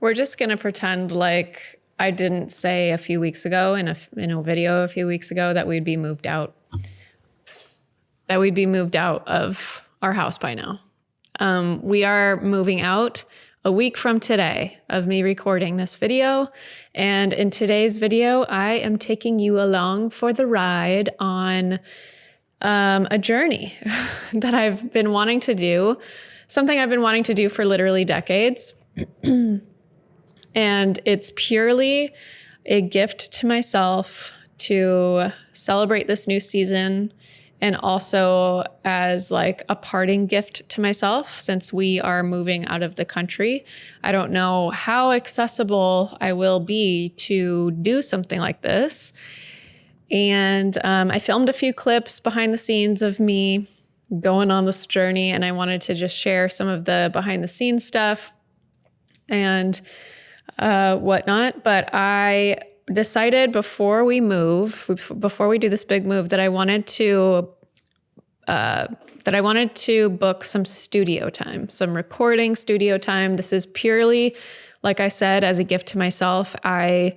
We're just going to pretend like I didn't say a few weeks ago in a video a few weeks ago that we'd be moved out. That we'd be moved out of our house by now. We are moving out a week from today of me recording this video. And in today's video, I am taking you along for the ride on a journey that I've been wanting to do, something I've been wanting to do for literally decades. And it's purely a gift to myself to celebrate this new season, and also as like a parting gift to myself since we are moving out of the country. I don't know how accessible I will be to do something like this. And I filmed a few clips behind the scenes of me going on this journey, and I wanted to just share some of the behind the scenes stuff and whatnot. But I decided before we do this big move, that I wanted to book some studio time, some recording studio time. This is purely, like I said, as a gift to myself. I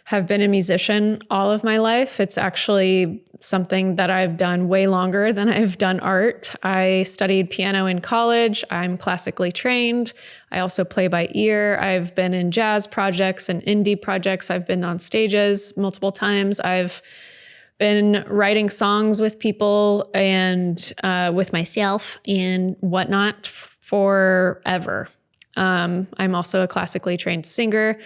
have been a musician all of my life. It's actually something that I've done way longer than I've done art. I studied piano in college. I'm classically trained. I also play by ear. I've been in jazz projects and indie projects. I've been on stages multiple times. I've been writing songs with people and with myself and whatnot forever. I'm also a classically trained singer.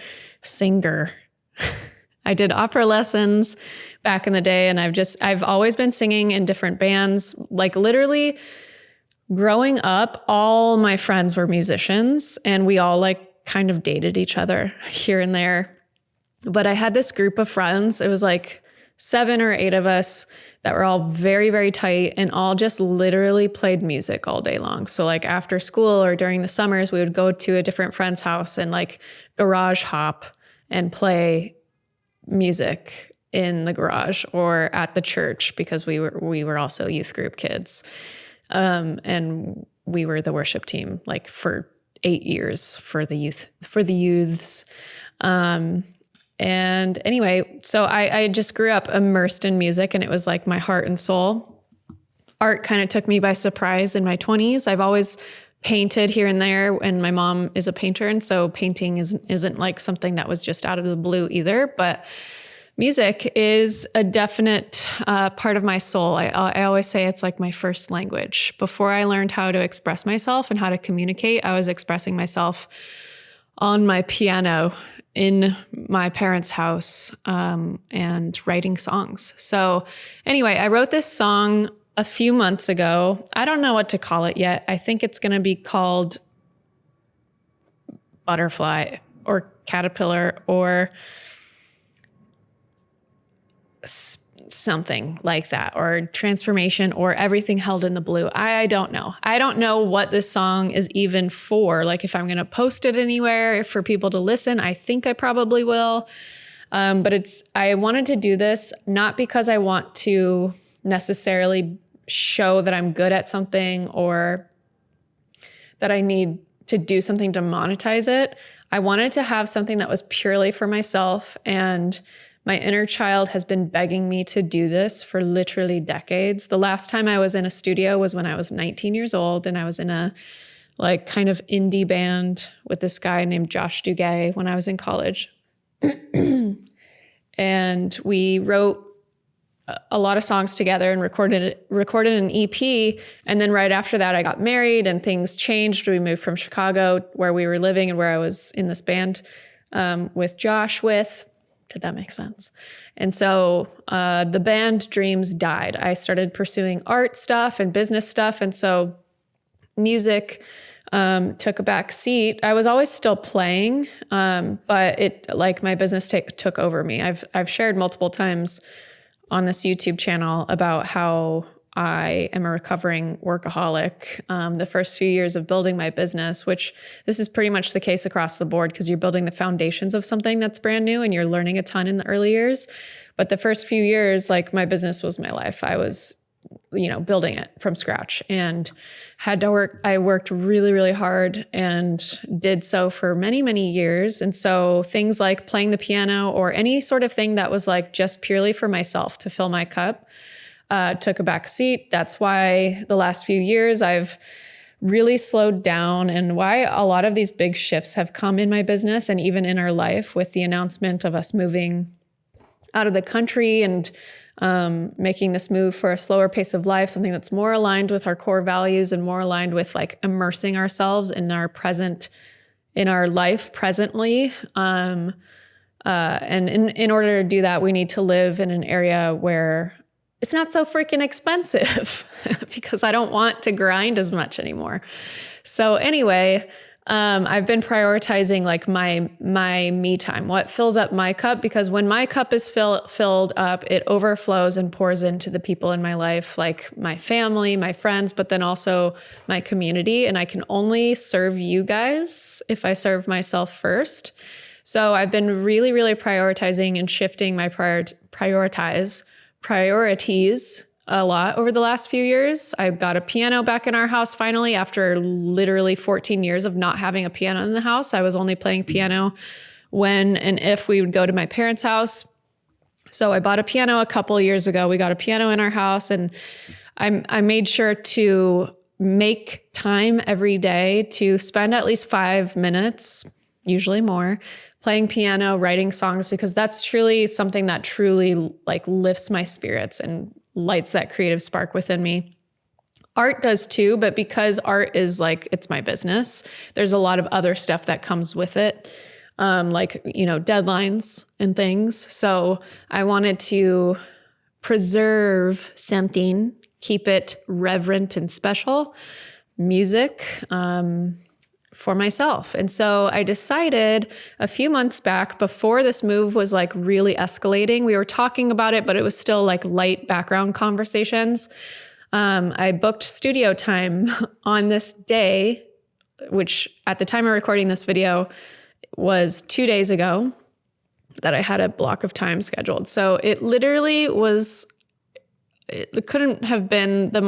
I did opera lessons back in the day, and I've always been singing in different bands. Like literally growing up, all my friends were musicians, and we all like kind of dated each other here and there. But I had this group of friends. It was like 7 or 8 of us that were all very, very tight and all just literally played music all day long. So like after school or during the summers, we would go to a different friend's house and like garage hop and play music in the garage or at the church, because we were also youth group kids. And we were the worship team like for 8 years for the youths. And anyway, so I just grew up immersed in music, and it was like my heart and soul. Art kind of took me by surprise in my 20s. I've always painted here and there, and my mom is a painter, and so painting isn't like something that was just out of the blue either. But music is a definite part of my soul. I always say it's like my first language. Before I learned how to express myself and how to communicate, I was expressing myself on my piano in my parents' house and writing songs. So anyway, I wrote this song a few months ago. I don't know what to call it yet. I think it's going to be called Butterfly or Caterpillar or something like that, or Transformation, or Everything Held in the Blue. I don't know. I don't know what this song is even for. Like if I'm going to post it anywhere for people to listen, I think I probably will. But I wanted to do this not because I want to necessarily show that I'm good at something or that I need to do something to monetize it. I wanted to have something that was purely for myself, and my inner child has been begging me to do this for literally decades. The last time I was in a studio was when I was 19 years old, and I was in a like kind of indie band with this guy named Josh Duguay when I was in college. And we wrote a lot of songs together and recorded an EP. And then right after that, I got married and things changed. We moved from Chicago, where we were living and where I was in this band with Josh with. Did that make sense? And so the band dreams died. I started pursuing art stuff and business stuff. And so music took a back seat. I was always still playing, but it like my business took over me. I've shared multiple times on this YouTube channel about how I am a recovering workaholic. The first few years of building my business, which this is pretty much the case across the board because you're building the foundations of something that's brand new and you're learning a ton in the early years. But the first few years, like my business was my life. I was building it from scratch, and I worked really, really hard and did so for many, many years. And so things like playing the piano or any sort of thing that was like just purely for myself to fill my cup, took a back seat. That's why the last few years I've really slowed down, and why a lot of these big shifts have come in my business and even in our life with the announcement of us moving out of the country and making this move for a slower pace of life, something that's more aligned with our core values and more aligned with like immersing ourselves in our life presently. And in order to do that, we need to live in an area where it's not so freaking expensive because I don't want to grind as much anymore. So anyway, I've been prioritizing like my me time, what fills up my cup, because when my cup is filled up, it overflows and pours into the people in my life, like my family, my friends, but then also my community. And I can only serve you guys if I serve myself first. So I've been really, really prioritizing and shifting my priorities a lot over the last few years. I got a piano back in our house finally after literally 14 years of not having a piano in the house. I was only playing piano when and if we would go to my parents' house. So I bought a piano a couple of years ago. We got a piano in our house, and I made sure to make time every day to spend at least 5 minutes, usually more, playing piano, writing songs, because that's truly something that truly like lifts my spirits and lights that creative spark within me. Art does too, but because art is like, it's my business, there's a lot of other stuff that comes with it, like, deadlines and things. So I wanted to preserve something, keep it reverent and special, music, for myself. And so I decided a few months back, before this move was like really escalating, we were talking about it, but it was still like light background conversations. I booked studio time on this day, which at the time of recording this video was 2 days ago that I had a block of time scheduled. So it literally it couldn't have been the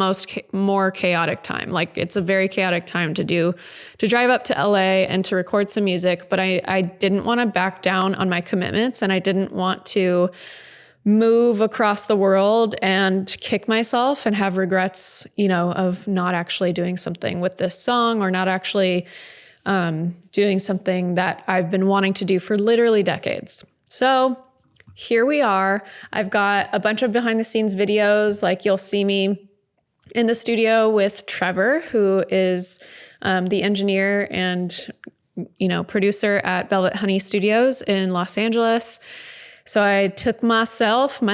more chaotic time. Like, it's a very chaotic time to drive up to LA and to record some music, but I didn't want to back down on my commitments, and I didn't want to move across the world and kick myself and have regrets, of not actually doing something with this song, or not actually doing something that I've been wanting to do for literally decades. So here we are. I've got a bunch of behind the scenes videos. Like, you'll see me in the studio with Trevor, who is the engineer and, producer at Velvet Honey Studios in Los Angeles. So I took my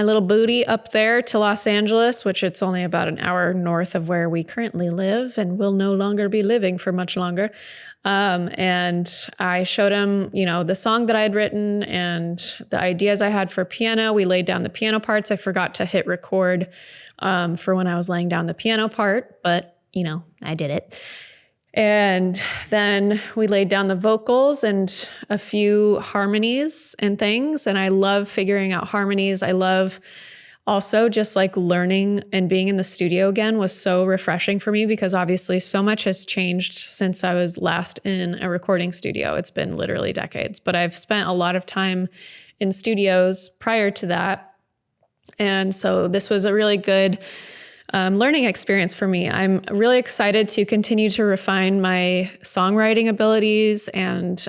little booty up there to Los Angeles, which it's only about an hour north of where we currently live and will no longer be living for much longer. And I showed him, the song that I had written and the ideas I had for piano. We laid down the piano parts. I forgot to hit record for when I was laying down the piano part, but, I did it. And then we laid down the vocals and a few harmonies and things. And I love figuring out harmonies. I love also just like learning, and being in the studio again was so refreshing for me, because obviously so much has changed since I was last in a recording studio. It's been literally decades, but I've spent a lot of time in studios prior to that. And so this was a really good learning experience for me. I'm really excited to continue to refine my songwriting abilities and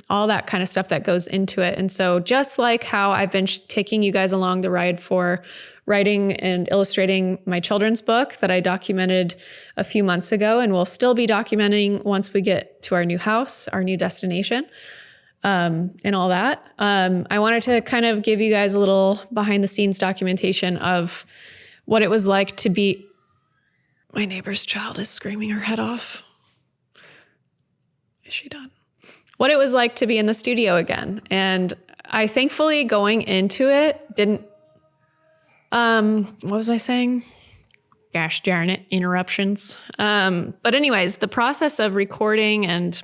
all that kind of stuff that goes into it. And so just like how I've been taking you guys along the ride for writing and illustrating my children's book that I documented a few months ago, and will still be documenting once we get to our new house, our new destination, and all that. I wanted to kind of give you guys a little behind the scenes documentation of what it was like to be... My neighbor's child is screaming her head off. Is she done? What it was like to be in the studio again. And I thankfully, going into it, didn't... what was I saying? Gosh darn it, interruptions. But anyways, the process of recording and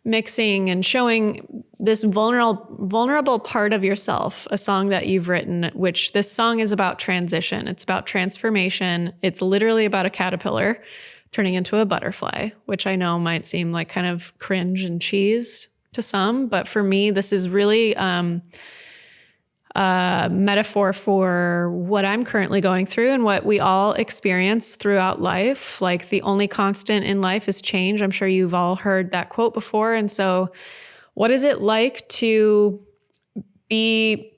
mixing and showing, this vulnerable part of yourself, a song that you've written, which this song is about transition. It's about transformation. It's literally about a caterpillar turning into a butterfly, which I know might seem like kind of cringe and cheese to some, but for me, this is really a metaphor for what I'm currently going through and what we all experience throughout life. Like the only constant in life is change. I'm sure you've all heard that quote before. And so what is it like to be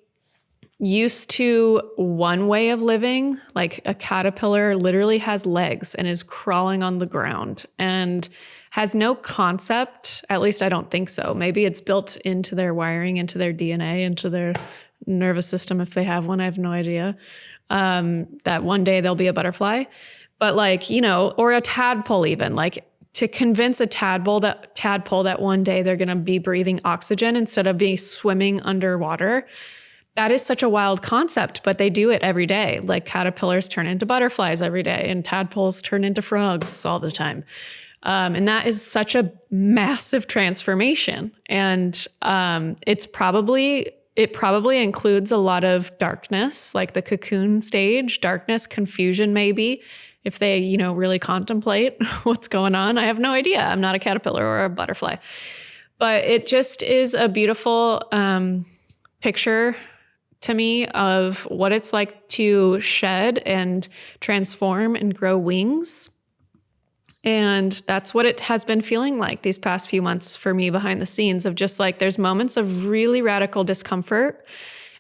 used to one way of living? Like a caterpillar literally has legs and is crawling on the ground and has no concept. At least I don't think so. Maybe it's built into their wiring, into their DNA, into their nervous system if they have one. I have no idea. That one day they'll be a butterfly. But like, you know, or a tadpole even, like to convince a tadpole that one day they're going to be breathing oxygen instead of being swimming underwater. That is such a wild concept, but they do it every day. Like caterpillars turn into butterflies every day and tadpoles turn into frogs all the time. And that is such a massive transformation. And it probably includes a lot of darkness, like the cocoon stage, darkness, confusion, maybe, if they, you know, really contemplate what's going on. I have no idea. I'm not a caterpillar or a butterfly. But it just is a beautiful picture to me of what it's like to shed and transform and grow wings. And that's what it has been feeling like these past few months for me behind the scenes of just like, there's moments of really radical discomfort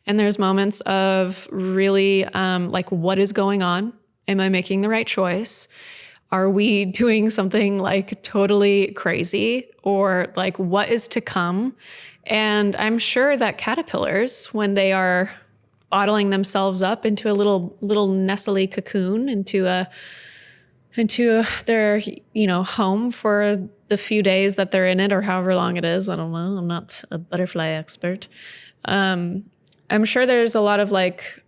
and there's moments of really like, what is going on? Am I making the right choice? Are we doing something like totally crazy or like what is to come? And I'm sure that caterpillars, when they are bottling themselves up into a little nestly cocoon, into their, you know, home for the few days that they're in it or however long it is. I don't know. I'm not a butterfly expert. I'm sure there's a lot of like,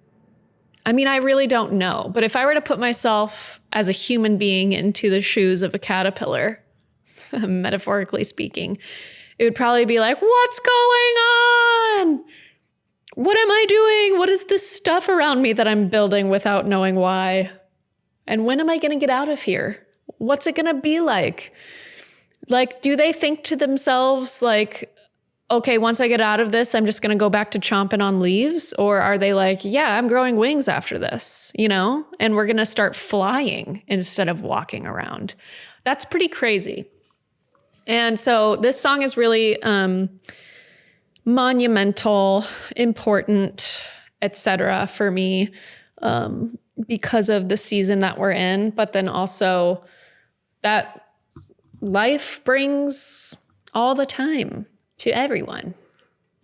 I mean, I really don't know. But if I were to put myself as a human being into the shoes of a caterpillar, metaphorically speaking, it would probably be like, what's going on? What am I doing? What is this stuff around me that I'm building without knowing why? And when am I going to get out of here? What's it going to be like? Like, do they think to themselves like, okay, once I get out of this, I'm just going to go back to chomping on leaves? Or are they like, yeah, I'm growing wings after this, you know, and we're going to start flying instead of walking around. That's pretty crazy. And so this song is really monumental, important, etc. for me. Because of the season that we're in, but then also that life brings all the time to everyone.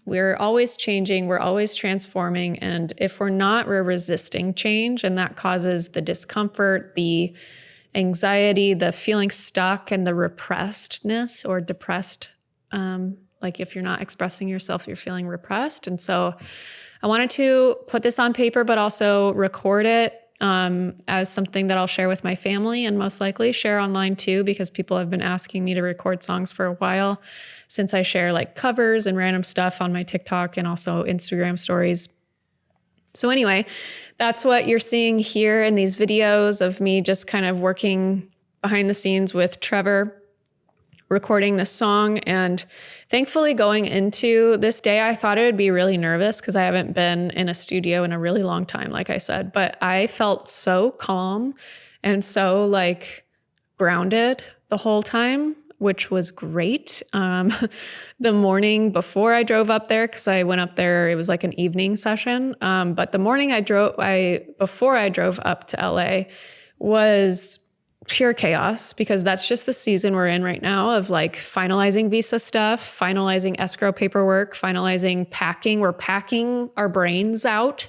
We're always changing, we're always transforming. And if we're not, we're resisting change. And that causes the discomfort, the anxiety, the feeling stuck, and the repressedness or depressed. Like if you're not expressing yourself, you're feeling repressed. And so I wanted to put this on paper, but also record it as something that I'll share with my family and most likely share online too, because people have been asking me to record songs for a while since I share like covers and random stuff on my TikTok and also Instagram stories. So anyway, that's what you're seeing here in these videos of me just kind of working behind the scenes with Trevor, recording this song. And thankfully going into this day, I thought I would be really nervous because I haven't been in a studio in a really long time, like I said, but I felt so calm and so like grounded the whole time, which was great. The morning before I drove up there, because I went up there, it was like an evening session. But the morning before I drove up to LA was pure chaos, because that's just the season we're in right now of like finalizing visa stuff, finalizing escrow paperwork, finalizing packing. We're packing our brains out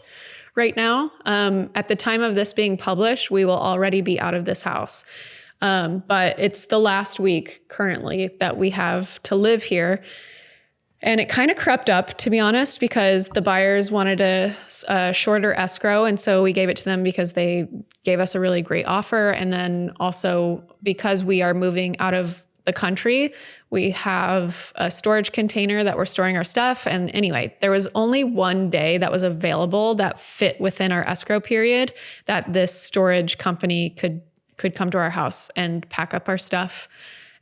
right now. At the time of this being published, we will already be out of this house. But it's the last week currently that we have to live here. And it kind of crept up, to be honest, because the buyers wanted a shorter escrow. And so we gave it to them because they gave us a really great offer. And then also because we are moving out of the country. We have a storage container that we're storing our stuff. And anyway, there was only one day that was available that fit within our escrow period that this storage company could come to our house and pack up our stuff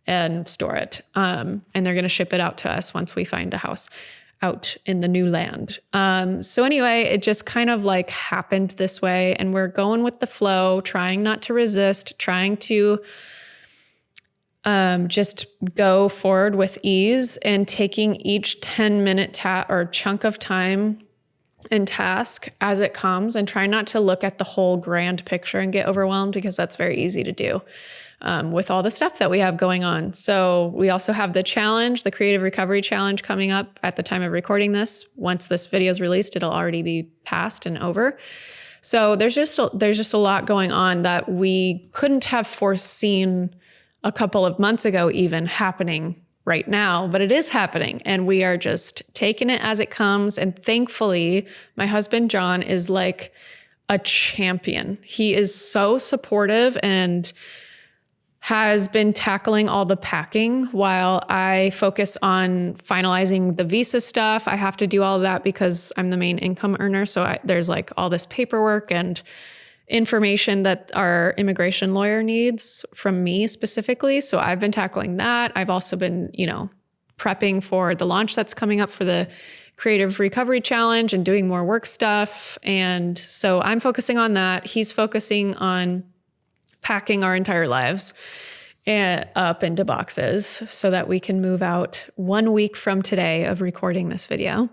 and store it. And they're going to ship it out to us once we find a house out in the new land. So anyway, it just kind of like happened this way, and we're going with the flow, trying not to resist, trying to just go forward with ease and taking each 10-minute or chunk of time and task as it comes, and try not to look at the whole grand picture and get overwhelmed, because that's very easy to do with all the stuff that we have going on. So we also have the challenge, the Creative Recovery Challenge, coming up at the time of recording this. Once this video is released, it'll already be past and over. So there's just a lot going on that we couldn't have foreseen a couple of months ago even happening right now, but it is happening, and we are just taking it as it comes. And thankfully, my husband, John, is like a champion. He is so supportive and has been tackling all the packing while I focus on finalizing the visa stuff. I have to do all of that because I'm the main income earner. So there's like all this paperwork and information that our immigration lawyer needs from me specifically. So I've been tackling that. I've also been, prepping for the launch that's coming up for the Creative Recovery Challenge and doing more work stuff. And so I'm focusing on that. He's focusing on packing our entire lives up into boxes so that we can move out 1 week from today of recording this video.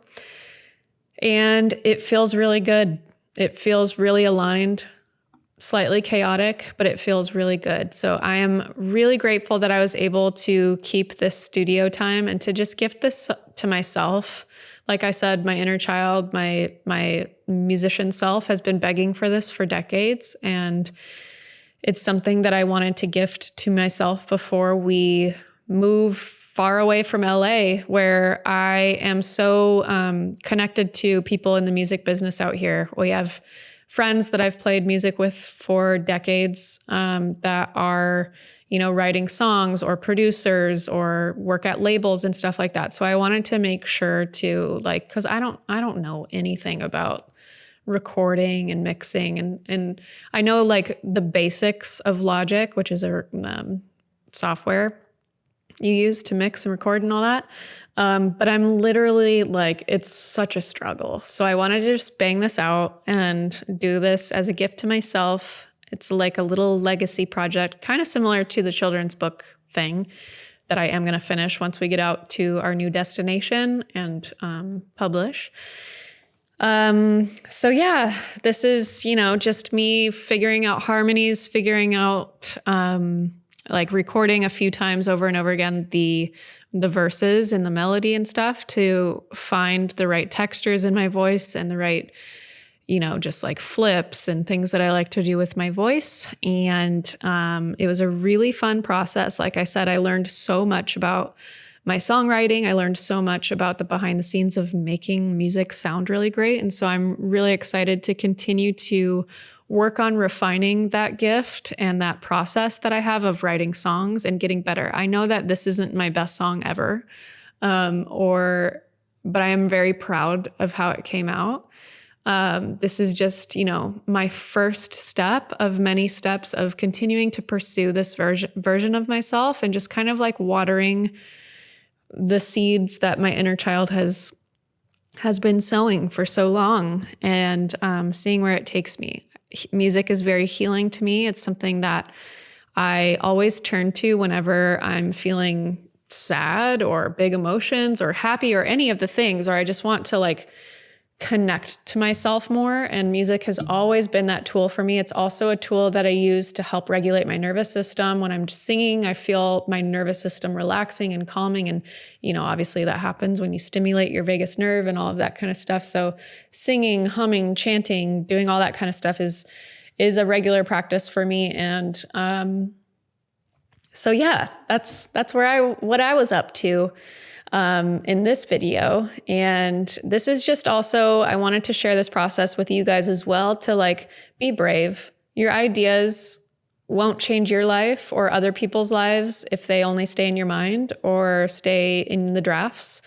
And it feels really good. It feels really aligned, slightly chaotic, but it feels really good. So I am really grateful that I was able to keep this studio time and to just gift this to myself. Like I said, my inner child, my musician self has been begging for this for decades. And it's something that I wanted to gift to myself before we move far away from LA, where I am so connected to people in the music business out here. We have friends that I've played music with for decades that are, writing songs or producers or work at labels and stuff like that. So I wanted to make sure to because I don't know anything about recording and mixing, and I know like the basics of Logic, which is a software you use to mix and record and all that. But I'm literally it's such a struggle. So I wanted to just bang this out and do this as a gift to myself. It's like a little legacy project, kind of similar to the children's book thing that I am going to finish once we get out to our new destination and publish. So yeah, this is, just me figuring out harmonies, figuring out, recording a few times over and over again, the verses and the melody and stuff to find the right textures in my voice and the right, just like flips and things that I like to do with my voice. And, it was a really fun process. Like I said, I learned so much about my songwriting. I learned so much about the behind the scenes of making music sound really great. And so I'm really excited to continue to work on refining that gift and that process that I have of writing songs and getting better. I know that this isn't my best song ever, but I am very proud of how it came out. This is just, my first step of many steps of continuing to pursue this version of myself, and just kind of watering the seeds that my inner child has been sowing for so long, and seeing where it takes me. Music is very healing to me. It's something that I always turn to whenever I'm feeling sad or big emotions or happy or any of the things, or I just want to connect to myself more. And music has always been that tool for me. It's also a tool that I use to help regulate my nervous system. When I'm singing, I feel my nervous system relaxing and calming. And, obviously that happens when you stimulate your vagus nerve and all of that kind of stuff. So singing, humming, chanting, doing all that kind of stuff is a regular practice for me. And, so yeah, that's what I was up to in this video. And this is just also, I wanted to share this process with you guys as well, to be brave. Your ideas won't change your life or other people's lives if they only stay in your mind or stay in the drafts.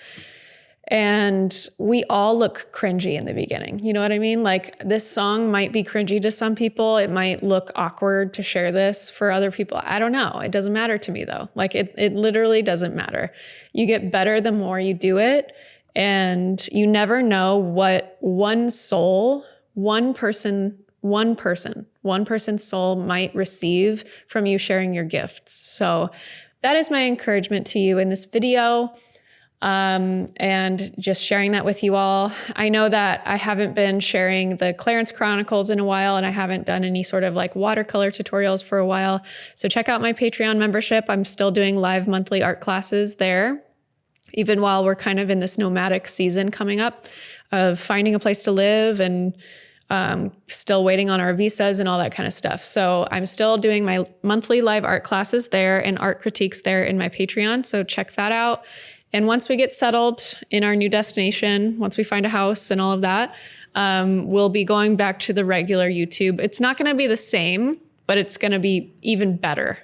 And we all look cringy in the beginning. You know what I mean? Like, this song might be cringy to some people. It might look awkward to share this for other people. I don't know. It doesn't matter to me though. Like, it literally doesn't matter. You get better the more you do it. And you never know what one person's soul might receive from you sharing your gifts. So that is my encouragement to you in this video. And just sharing that with you all. I know that I haven't been sharing the Clarence Chronicles in a while, and I haven't done any sort of like watercolor tutorials for a while. So check out my Patreon membership. I'm still doing live monthly art classes there, even while we're kind of in this nomadic season coming up of finding a place to live and still waiting on our visas and all that kind of stuff. So I'm still doing my monthly live art classes there and art critiques there in my Patreon. So check that out. And once we get settled in our new destination, once we find a house and all of that, we'll be going back to the regular YouTube. It's not going to be the same, but it's going to be even better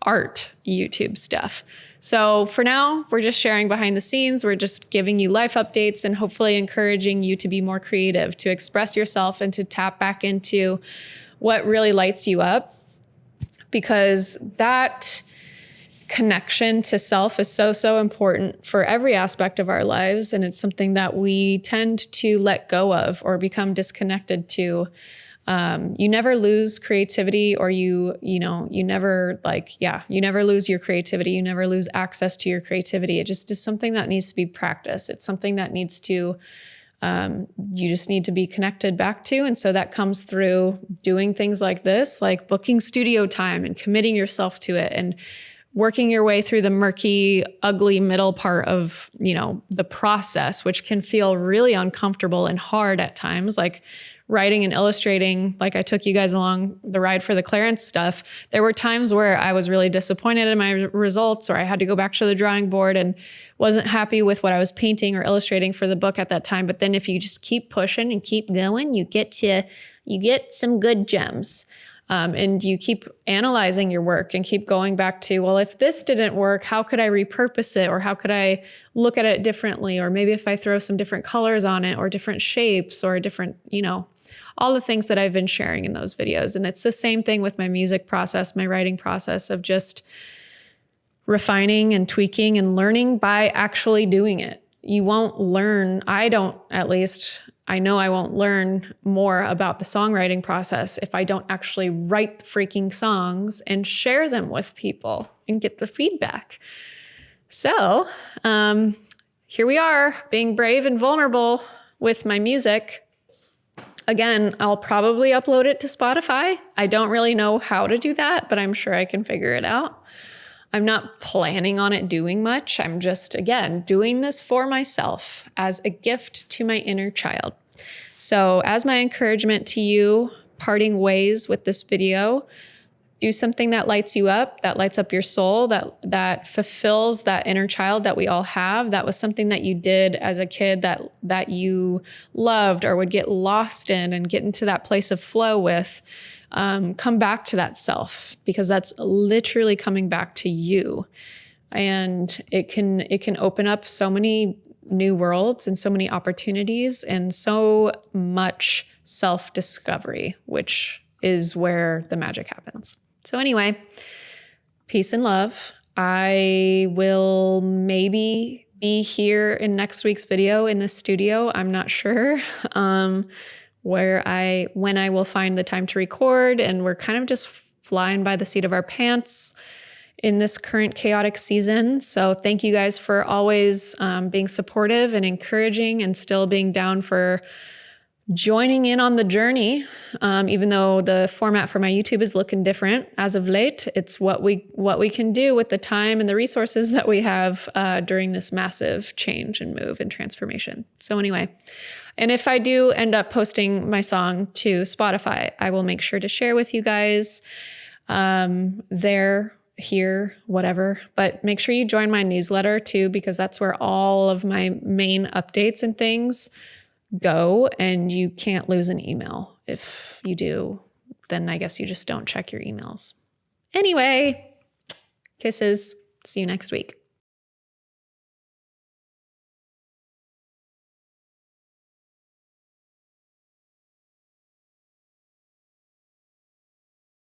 art YouTube stuff. So for now, we're just sharing behind the scenes. We're just giving you life updates and hopefully encouraging you to be more creative, to express yourself and to tap back into what really lights you up, because that connection to self is so important for every aspect of our lives. And it's something that we tend to let go of or become disconnected to. You never lose creativity, or you never lose your creativity. You never lose access to your creativity. It just is something that needs to be practiced. It's something that needs to, you just need to be connected back to. And so that comes through doing things like this, like booking studio time and committing yourself to it and working your way through the murky, ugly middle part of, the process, which can feel really uncomfortable and hard at times, like writing and illustrating. Like, I took you guys along the ride for the Clarence stuff. There were times where I was really disappointed in my results, or I had to go back to the drawing board and wasn't happy with what I was painting or illustrating for the book at that time. But then if you just keep pushing and keep going, you get some good gems. And you keep analyzing your work and keep going back to, well, if this didn't work, how could I repurpose it? Or how could I look at it differently? Or maybe if I throw some different colors on it or different shapes or different, all the things that I've been sharing in those videos. And it's the same thing with my music process, my writing process of just refining and tweaking and learning by actually doing it. You won't learn, I know I won't learn more about the songwriting process if I don't actually write the freaking songs and share them with people and get the feedback. So here we are, being brave and vulnerable with my music. Again, I'll probably upload it to Spotify. I don't really know how to do that, but I'm sure I can figure it out. I'm not planning on it doing much. I'm just, again, doing this for myself as a gift to my inner child. So as my encouragement to you, parting ways with this video, do something that lights you up, that lights up your soul, that fulfills that inner child that we all have. That was something that you did as a kid that you loved or would get lost in and get into that place of flow with. Come back to that self, because that's literally coming back to you. And it can open up so many new worlds and so many opportunities and so much self-discovery, which is where the magic happens. So anyway, peace and love. I will maybe be here in next week's video in the studio. I'm not sure when I will find the time to record, and we're kind of just flying by the seat of our pants in this current chaotic season. So thank you guys for always being supportive and encouraging and still being down for joining in on the journey. Even though the format for my YouTube is looking different as of late, it's what we can do with the time and the resources that we have during this massive change and move and transformation. So anyway, and if I do end up posting my song to Spotify, I will make sure to share with you guys there, here, whatever. But make sure you join my newsletter too, because that's where all of my main updates and things go, and you can't lose an email. If you do, then I guess you just don't check your emails. Anyway, kisses. See you next week.